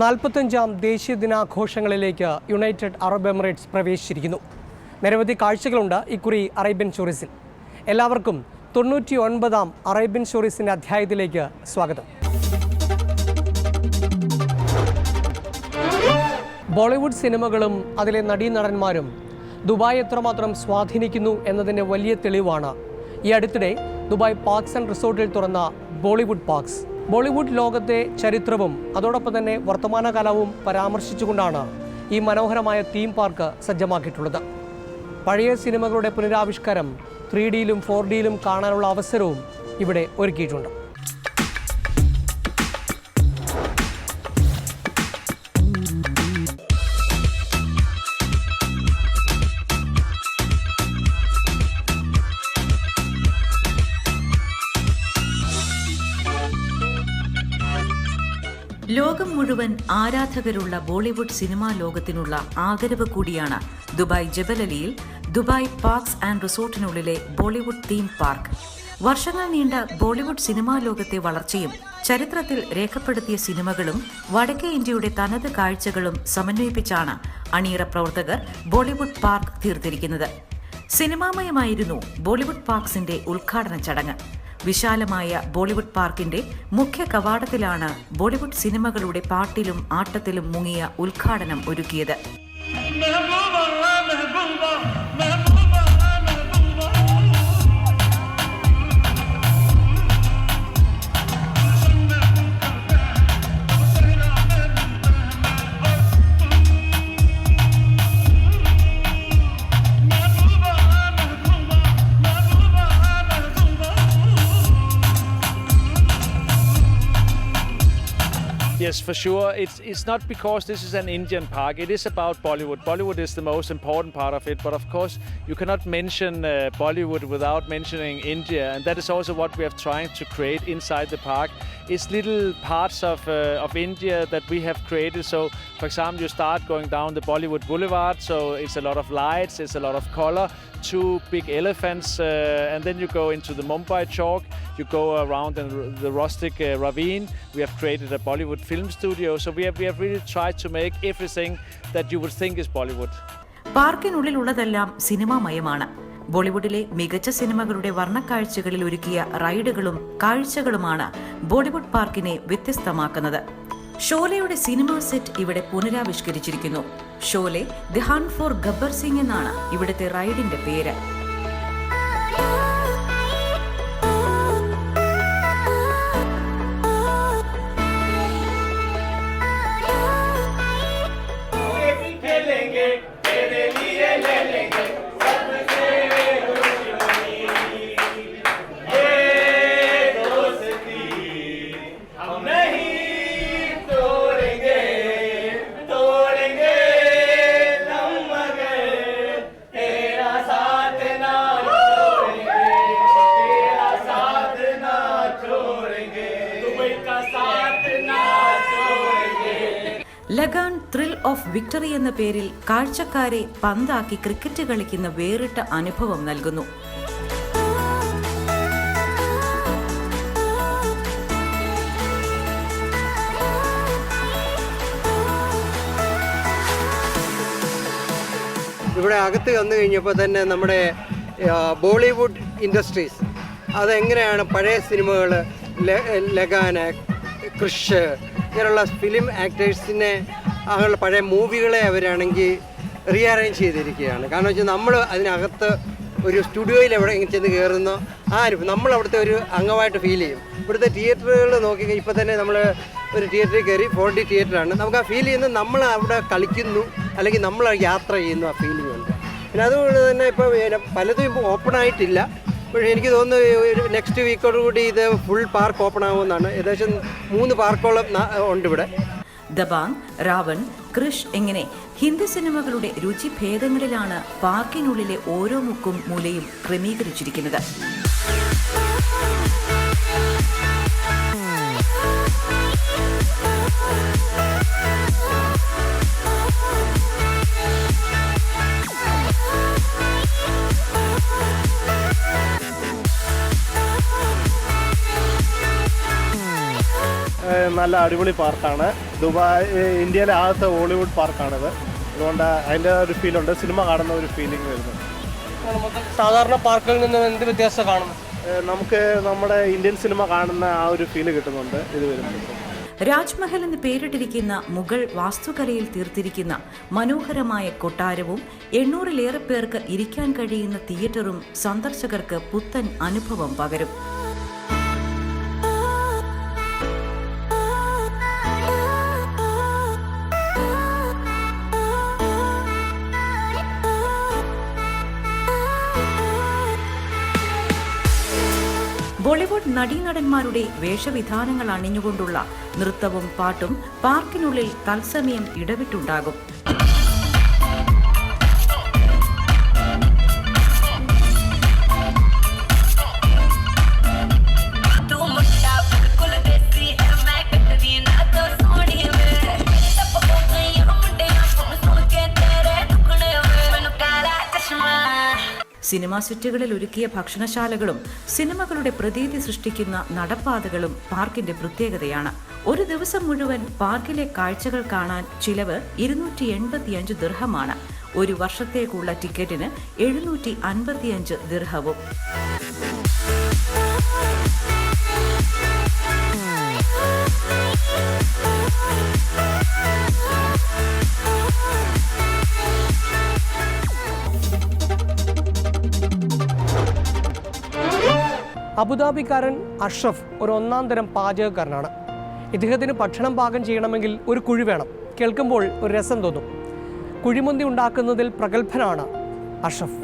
45-ാം ദേശീയ ദിനാഘോഷങ്ങളിലേക്ക് United Arab Emirates പ്രവേശിച്ചിരിക്കുന്നു. നിരവധി കാഴ്ചകളുണ്ട് ഇക്കുറി അറേബ്യൻ സ്റ്റോറീസിൽ. എല്ലാവർക്കും 99-ാം അറേബ്യൻ സ്റ്റോറീസിൻ്റെ അധ്യായത്തിലേക്ക് സ്വാഗതം. ബോളിവുഡ് സിനിമകളും അതിലെ നടീനടന്മാരും ദുബായ് എത്രമാത്രം സ്വാധീനിക്കുന്നു എന്നതിൻ്റെ വലിയ തെളിവാണ് ഈ അടുത്തിടെ ദുബായ് പാർക്സ് ആൻഡ് റിസോർട്ടിൽ തുറന്ന ബോളിവുഡ് പാർക്സ്. ബോളിവുഡ് ലോകത്തെ ചരിത്രവും അതോടൊപ്പം തന്നെ വർത്തമാനകാലവും പരാമർശിച്ചുകൊണ്ടാണ് ഈ മനോഹരമായ തീം പാർക്ക് സജ്ജമാക്കിയിട്ടുള്ളത്. പഴയ സിനിമകളുടെ പുനരാവിഷ്കാരം 3Dയിലും 4Dയിലും കാണാനുള്ള അവസരവും ഇവിടെ ഒരുക്കിയിട്ടുണ്ട്. ലോകം മുഴുവൻ ആരാധകരുള്ള ബോളിവുഡ് സിനിമാ ലോകത്തിനുള്ള ആദരവ് കൂടിയാണ് ദുബായ് ജബലലിയിൽ ദുബായ് പാർക്സ് ആൻഡ് റിസോർട്ടിനുള്ളിലെ ബോളിവുഡ് തീം പാർക്ക്. വർഷങ്ങൾ നീണ്ട ബോളിവുഡ് സിനിമാ ലോകത്തെ വളർച്ചയും ചരിത്രത്തിൽ രേഖപ്പെടുത്തിയ സിനിമകളും വടക്കേ ഇന്ത്യയുടെ തനത് കാഴ്ചകളും സമന്വയിപ്പിച്ചാണ് അണിയറ പ്രവർത്തകർ ബോളിവുഡ് പാർക്ക് തീർത്തിരിക്കുന്നത്. സിനിമാമയമായിരുന്നു ബോളിവുഡ് പാർക്സിന്റെ ഉദ്ഘാടന ചടങ്ങ്. വിശാലമായ ബോളിവുഡ് പാർക്കിന്റെ മുഖ്യ കവാടത്തിലാണ് ബോളിവുഡ് സിനിമകളുടെ പാട്ടിലും ആട്ടത്തിലും മുങ്ങിയ ഉദ്ഘാടനം ഒരുക്കിയത്. Yes, for sure. It's not because this is an Indian park. It is about Bollywood. Bollywood is the most important part of it. But of course, you cannot mention Bollywood without mentioning India. And that is also what we are trying to create inside the park. It's little parts of India that we have created. So, for example, you start going down the Bollywood Boulevard. So it's a lot of lights. It's a lot of color. 2 big elephants. And then you go into the Mumbai Chalk. You go around the rustic ravine. We have created a Bollywood film studio. So we have really tried to make everything that you would think is Bollywood. പാർക്കിനുള്ളിലുള്ളതെല്ലാം സിനിമാമയമാണ്. ബോളിവുഡിലെ മികച്ച സിനിമകളുടെ വർണ്ണക്കാഴ്ചകളിൽ ഒരുക്കിയ റൈഡുകളും കാഴ്ചകളുമാണ് ബോളിവുഡ് പാർക്കിനെ വ്യത്യസ്തമാക്കുന്നത്. ഷോലയുടെ cinema set ഇവിടെ പുനരാവിഷ്കരിച്ചിരിക്കുന്നു. Sholay the hunt for Gabbar Singh എന്നാണ് ഇവിടുത്തെ റൈഡിന്റെ പേര്. ലഗാൻ ത്രിൽ ഓഫ് വിക്ടറി എന്ന പേരിൽ കാഴ്ചക്കാരെ പന്താക്കി ക്രിക്കറ്റ് കളിക്കുന്ന വേറിട്ട അനുഭവം നൽകുന്നു. ഇവിടെ അകത്ത് വന്നു കഴിഞ്ഞപ്പോൾ തന്നെ നമ്മുടെ ബോളിവുഡ് ഇൻഡസ്ട്രീസ് അതെങ്ങനെയാണ് പഴയ സിനിമകൾ ലഗാന്, ക്രിഷ് ഇങ്ങനെയുള്ള ഫിലിം ആക്ടേഴ്സിനെ അങ്ങനെയുള്ള പഴയ മൂവികളെ അവരാണെങ്കിൽ റീഅറേഞ്ച് ചെയ്തിരിക്കുകയാണ്. കാരണം വെച്ചാൽ നമ്മൾ അതിനകത്ത് ഒരു സ്റ്റുഡിയോയിൽ എവിടെ ചെന്ന് കയറുന്നോ ആ അനുഭവം നമ്മൾ അവിടുത്തെ ഒരു അംഗമായിട്ട് ഫീൽ ചെയ്യും. ഇവിടുത്തെ തിയേറ്ററുകൾ നോക്കിക്കഴിഞ്ഞാൽ ഇപ്പോൾ തന്നെ നമ്മൾ ഒരു തിയേറ്ററിൽ കയറി 4D തിയേറ്ററാണ്. നമുക്ക് ആ ഫീൽ ചെയ്യുന്നത് നമ്മൾ അവിടെ കളിക്കുന്നു അല്ലെങ്കിൽ നമ്മൾ യാത്ര ചെയ്യുന്നു, ആ ഫീലിംഗ് ഉണ്ട്. പിന്നെ അതുകൊണ്ട് തന്നെ ഇപ്പോൾ പലതും ഇപ്പോൾ ഓപ്പൺ ആയിട്ടില്ല. പക്ഷേ എനിക്ക് തോന്നുന്നു നെക്സ്റ്റ് വീക്കോടുകൂടി ഇത് ഫുൾ പാർക്ക് ഓപ്പൺ ആകുമെന്നാണ്. ഏകദേശം 3 പാർക്കോളം ഉണ്ട് ഇവിടെ. ദബാങ്, രാവൺ, ക്രിഷ് എങ്ങനെ ഹിന്ദി സിനിമകളുടെ രുചിഭേദങ്ങളിലാണ് പാർക്കിനുള്ളിലെ ഓരോ മുക്കും മൂലയും ക്രമീകരിച്ചിരിക്കുന്നത്. നല്ല അടിപൊളി പാർക്കാണ്. ദുബായ് ഇന്ത്യയിലെ ആദ്യത്തെ ഹോളിവുഡ് പാർക്കാണിത്. അതുകൊണ്ട് അതിൻ്റെ ഒരു ഫീലുണ്ട്, സിനിമ കാണുന്ന ഒരു ഫീലിംഗ് വരുന്നുണ്ട്. സാധാരണ പാർക്കിൽ നിന്ന് എന്ത് വ്യത്യാസം കാണുന്നു? നമുക്ക് നമ്മുടെ ഇന്ത്യൻ സിനിമ കാണുന്ന ആ ഒരു ഫീല് കിട്ടുന്നുണ്ട് ഇത് വരുന്നുണ്ട്. രാജ്മഹൽ എന്ന് പേരിട്ടിരിക്കുന്ന മുഗൾ വാസ്തുകലയിൽ തീർത്തിരിക്കുന്ന മനോഹരമായ കൊട്ടാരവും 800-ലേറെ പേർക്ക് ഇരിക്കാൻ കഴിയുന്ന തിയേറ്ററും സന്ദർശകർക്ക് പുത്തൻ അനുഭവം പകരും. ബോളിവുഡ് നടീനടന്മാരുടെ വേഷവിധാനങ്ങൾ അണിഞ്ഞുകൊണ്ടുള്ള നൃത്തവും പാട്ടും പാർക്കിനുള്ളിൽ തത്സമയം ഇടവിട്ടുണ്ടാകും. സിനിമാ സെറ്റുകളിൽ ഒരുക്കിയ ഭക്ഷണശാലകളും സിനിമകളുടെ പ്രതീതി സൃഷ്ടിക്കുന്ന നടപ്പാതകളും പാർക്കിന്റെ പ്രത്യേകതയാണ്. ഒരു ദിവസം മുഴുവൻ പാർക്കിലെ കാഴ്ചകൾ കാണാൻ ചിലവ് 285 ദിർഹമാണ്. ഒരു വർഷത്തേക്കുള്ള ടിക്കറ്റിന് 755 ദിർഹവും. അബുദാബിക്കാരൻ അഷ്റഫ് ഒരു ഒന്നാം തരം പാചകക്കാരനാണ്. ഇദ്ദേഹത്തിന് ഭക്ഷണം പാകം ചെയ്യണമെങ്കിൽ ഒരു കുഴി വേണം. കേൾക്കുമ്പോൾ ഒരു രസം തോന്നും. കുഴിമന്തി ഉണ്ടാക്കുന്നതിൽ പ്രഗത്ഭനാണ് അഷ്റഫ്.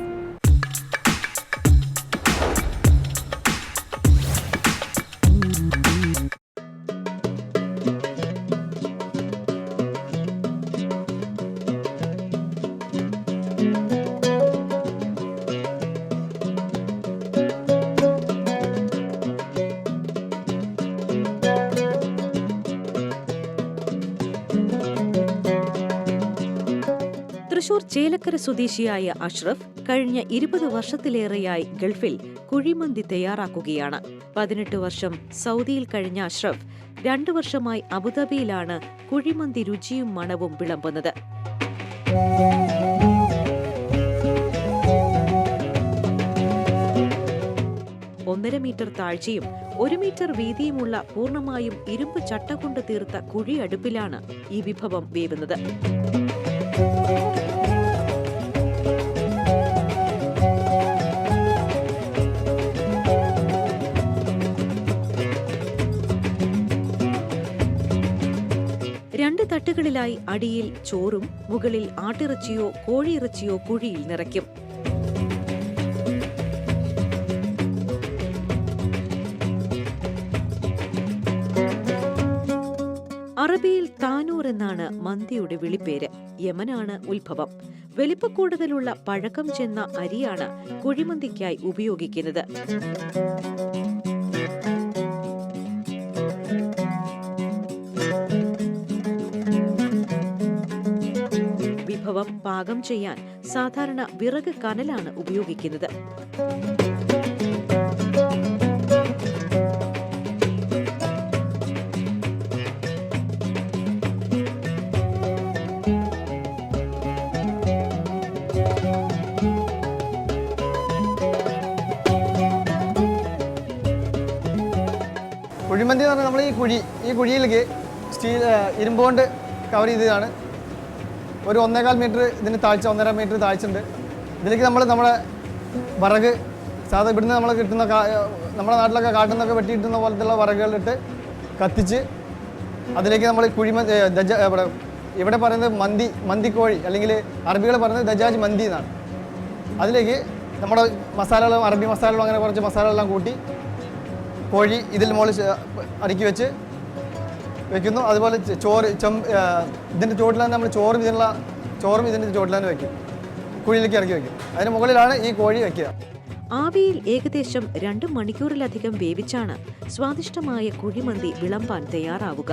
തൃശൂർ ചേലക്കര സ്വദേശിയായ അഷ്റഫ് കഴിഞ്ഞ 20 വർഷത്തിലേറെയായി ഗൾഫിൽ കുഴിമന്തി തയ്യാറാക്കുകയാണ്. 18 വർഷം സൗദിയിൽ കഴിഞ്ഞ അഷ്റഫ് 2 വർഷമായി അബുദാബിയിലാണ് കുഴിമന്തി രുചിയും മണവും വിളമ്പുന്നത്. 1.5 മീറ്റർ താഴ്ചയും 1 മീറ്റർ വീതിയുമുള്ള പൂർണ്ണമായും ഇരുമ്പ് ചട്ട കൊണ്ട് തീർത്ത കുഴി അടുപ്പിലാണ് ഈ വിഭവം വേവുന്നത്. രണ്ട് തട്ടുകളിലായി അടിയിൽ ചോറും മുകളിൽ ആട്ടിറച്ചിയോ കോഴിയിറച്ചിയോ കുഴിയിൽ നിറയ്ക്കും. അറബിയിൽ താനൂർ എന്നാണ് മന്തിയുടെ വിളിപ്പേര്. യമനാണ് ഉത്ഭവം. വലിപ്പക്കൂടുതലുള്ള പഴക്കം ചെന്ന അരിയാണ് കുഴിമന്തിക്കായി ഉപയോഗിക്കുന്നത്. വിഭവം പാകം ചെയ്യാൻ സാധാരണ വിറക് കനലാണ് ഉപയോഗിക്കുന്നത്. കുഴിമന്തി എന്ന് പറഞ്ഞാൽ നമ്മൾ ഈ കുഴിയിലേക്ക് ഇരുമ്പ് കൊണ്ട് കവർ ചെയ്തതാണ്. ഒരു 1.25 മീറ്റർ ഇതിന് താഴ്ച, 1.5 മീറ്റർ താഴ്ചയുണ്ട്. ഇതിലേക്ക് നമ്മുടെ വിറക് സാധാരണ ഇവിടുന്ന് നമ്മൾ കിട്ടുന്ന നമ്മുടെ നാട്ടിലൊക്കെ കാട്ടുന്നൊക്കെ വെട്ടി കിട്ടുന്ന പോലത്തുള്ള വിറകുകളിട്ട് കത്തിച്ച് അതിലേക്ക് നമ്മൾ കുഴിമന്തി ഇവിടെ പറയുന്നത് മന്തിക്കോഴി, അല്ലെങ്കിൽ അറബികൾ പറയുന്നത് ദജാജ് മന്തി എന്നാണ്. അതിലേക്ക് നമ്മുടെ മസാലകളും അറബി മസാലകളും അങ്ങനെ കുറച്ച് മസാലകളെല്ലാം കൂട്ടി കോഴി ഇതിൽ മുകളിൽ അടുക്കി വെക്കുന്നു. അതുപോലെ ചോറ് ഇതിൻ്റെ ചോട്ടിലാണ് നമ്മൾ ചോറും ഇതിൻ്റെ ചോട്ടിലാണ് വയ്ക്കും, കുഴിയിലേക്ക് ഇറക്കി വയ്ക്കും. അതിന് മുകളിലാണ് ഈ കോഴി വയ്ക്കുക. ആവിയിൽ ഏകദേശം 2 മണിക്കൂറിലധികം വേവിച്ചാണ് സ്വാദിഷ്ടമായ കുഴിമന്തി വിളമ്പാൻ തയ്യാറാവുക.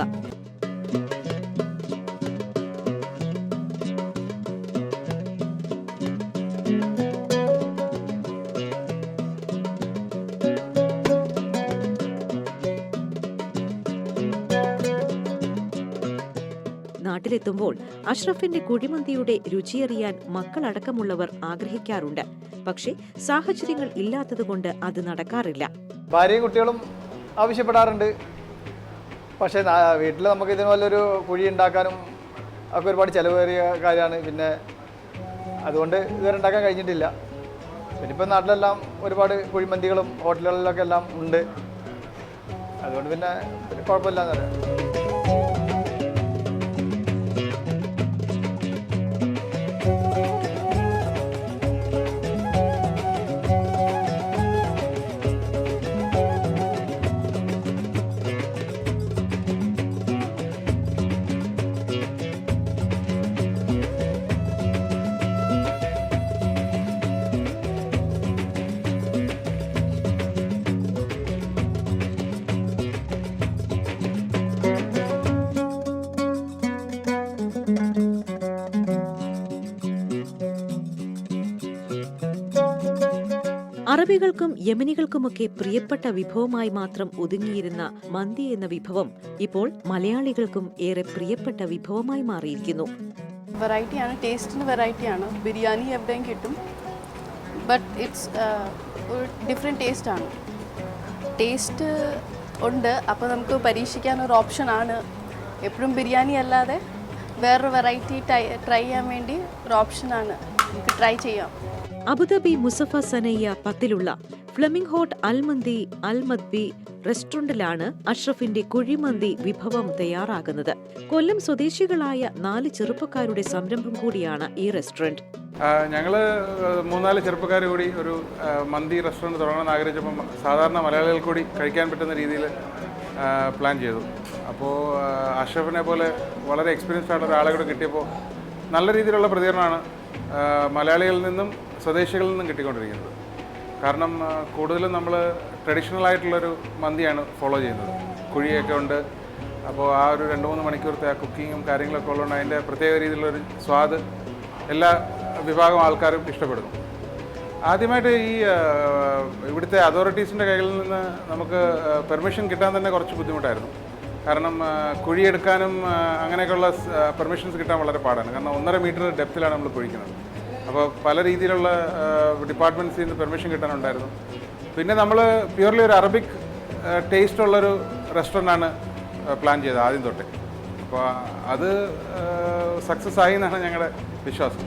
നാട്ടിലെത്തുമ്പോൾ അഷ്റഫിന്റെ കുഴിമന്തിയുടെ രുചിയറിയാൻ മക്കളടക്കമുള്ളവർ ആഗ്രഹിക്കാറുണ്ട്. പക്ഷേ സാഹചര്യങ്ങൾ ഇല്ലാത്തതുകൊണ്ട് അത് നടക്കാറില്ല. ഭാര്യയും കുട്ടികളും ആവശ്യപ്പെടാറുണ്ട്. പക്ഷേ വീട്ടിൽ നമുക്ക് ഇതിനുപോലൊരു കുഴി ഉണ്ടാക്കാനും ഒക്കെ ഒരുപാട് ചിലവേറിയ കാര്യമാണ്. പിന്നെ അതുകൊണ്ട് ഇതുവരെ ഉണ്ടാക്കാൻ കഴിഞ്ഞിട്ടില്ല. പിന്നെ ഇപ്പം നാട്ടിലെല്ലാം ഒരുപാട് കുഴിമന്തികളും ഹോട്ടലുകളിലൊക്കെ എല്ലാം ഉണ്ട്. അതുകൊണ്ട് പിന്നെ കുഴപ്പമില്ല എന്ന് പറയാം. അറബികൾക്കും യമനികൾക്കുമൊക്കെ പ്രിയപ്പെട്ട വിഭവമായി മാത്രം ഒതുങ്ങിയിരുന്ന മന്തി എന്ന വിഭവം ഇപ്പോൾ മലയാളികൾക്കും ഏറെ പ്രിയപ്പെട്ട വിഭവമായി മാറിയിരിക്കുന്നു. വെറൈറ്റിയാണ്, ടേസ്റ്റിന് വെറൈറ്റിയാണ്. ബിരിയാണി എവിടെയും കിട്ടും, ബട്ട് ഇറ്റ്സ് ഒരു ഡിഫറെൻറ്റ് ടേസ്റ്റാണ്. ടേസ്റ്റ് ഉണ്ട്, അപ്പോൾ നമുക്ക് പരീക്ഷിക്കാനൊരു ഓപ്ഷനാണ്. എപ്പോഴും ബിരിയാണി അല്ലാതെ വേറൊരു വെറൈറ്റി ട്രൈ ചെയ്യാൻ വേണ്ടി ഒരു ഓപ്ഷനാണ്, നമുക്ക് ട്രൈ ചെയ്യാം. അബുദാബി മുസഫ സനയ്യ 10 ഫ്ലെമിംഗ് ഹോട്ട് അൽമന്തി അൽമദ്ബി റെസ്റ്റോറന്റിലാണ് അഷ്റഫിന്റെ കുഴിമന്തി വിഭവം തയ്യാറാകുന്നത്. കൊല്ലം സ്വദേശികളായ 4 ചെറുപ്പക്കാരുടെ സംരംഭം കൂടിയാണ് ഈ റെസ്റ്റോറന്റ്. ഞങ്ങൾ 3-4 ചെറുപ്പക്കാർ കൂടി ഒരു മന്തി റെസ്റ്റോറൻറ്റ് തുടങ്ങണമെന്ന് ആഗ്രഹിച്ചപ്പം സാധാരണ മലയാളികൾ കൂടി കഴിക്കാൻ പറ്റുന്ന രീതിയിൽ പ്ലാൻ ചെയ്തു. അപ്പോൾ അഷ്റഫിനെ പോലെ വളരെ എക്സ്പീരിയൻസ്ഡ് ആയിട്ടുള്ള ഒരാളെ കൂടെ കിട്ടിയപ്പോൾ നല്ല രീതിയിലുള്ള പ്രതികരണമാണ് മലയാളികളിൽ നിന്നും സ്വദേശികളിൽ നിന്നും കിട്ടിക്കൊണ്ടിരിക്കുന്നത്. കാരണം കൂടുതലും നമ്മൾ ട്രഡീഷണൽ ആയിട്ടുള്ളൊരു മന്തിയാണ് ഫോളോ ചെയ്യുന്നത്. കുഴിയൊക്കെ ഉണ്ട്. അപ്പോൾ ആ ഒരു 2-3 മണിക്കൂറത്തെ ആ കുക്കിങ്ങും കാര്യങ്ങളൊക്കെ ഉള്ളതുകൊണ്ട് അതിൻ്റെ പ്രത്യേക രീതിയിലുള്ളൊരു സ്വാദ് എല്ലാ വിഭാഗം ആൾക്കാരും ഇഷ്ടപ്പെടുന്നു. ആദ്യമായിട്ട് ഈ ഇവിടുത്തെ അതോറിറ്റീസിൻ്റെ കയ്യിൽ നിന്ന് നമുക്ക് പെർമിഷൻ കിട്ടാൻ തന്നെ കുറച്ച് ബുദ്ധിമുട്ടായിരുന്നു. കാരണം കുഴിയെടുക്കാനും അങ്ങനെയൊക്കെയുള്ള പെർമിഷൻസ് കിട്ടാൻ വളരെ പാടാണ്. കാരണം 1.5 മീറ്റർ ഡെപ്തിലാണ് നമ്മൾ കുഴിക്കുന്നത്. അപ്പോൾ പല രീതിയിലുള്ള ഡിപ്പാർട്ട്മെൻറ്റ്സിൽ നിന്ന് പെർമിഷൻ കിട്ടാനുണ്ടായിരുന്നു. പിന്നെ നമ്മൾ പ്യൂർലി ഒരു അറബിക് ടേസ്റ്റ് ഉള്ളൊരു റെസ്റ്റോറൻ്റാണ് പ്ലാൻ ചെയ്തത് ആദ്യം തൊട്ടേ. അപ്പോൾ അത് സക്സസ് ആയി എന്നാണ് ഞങ്ങളുടെ വിശ്വാസം.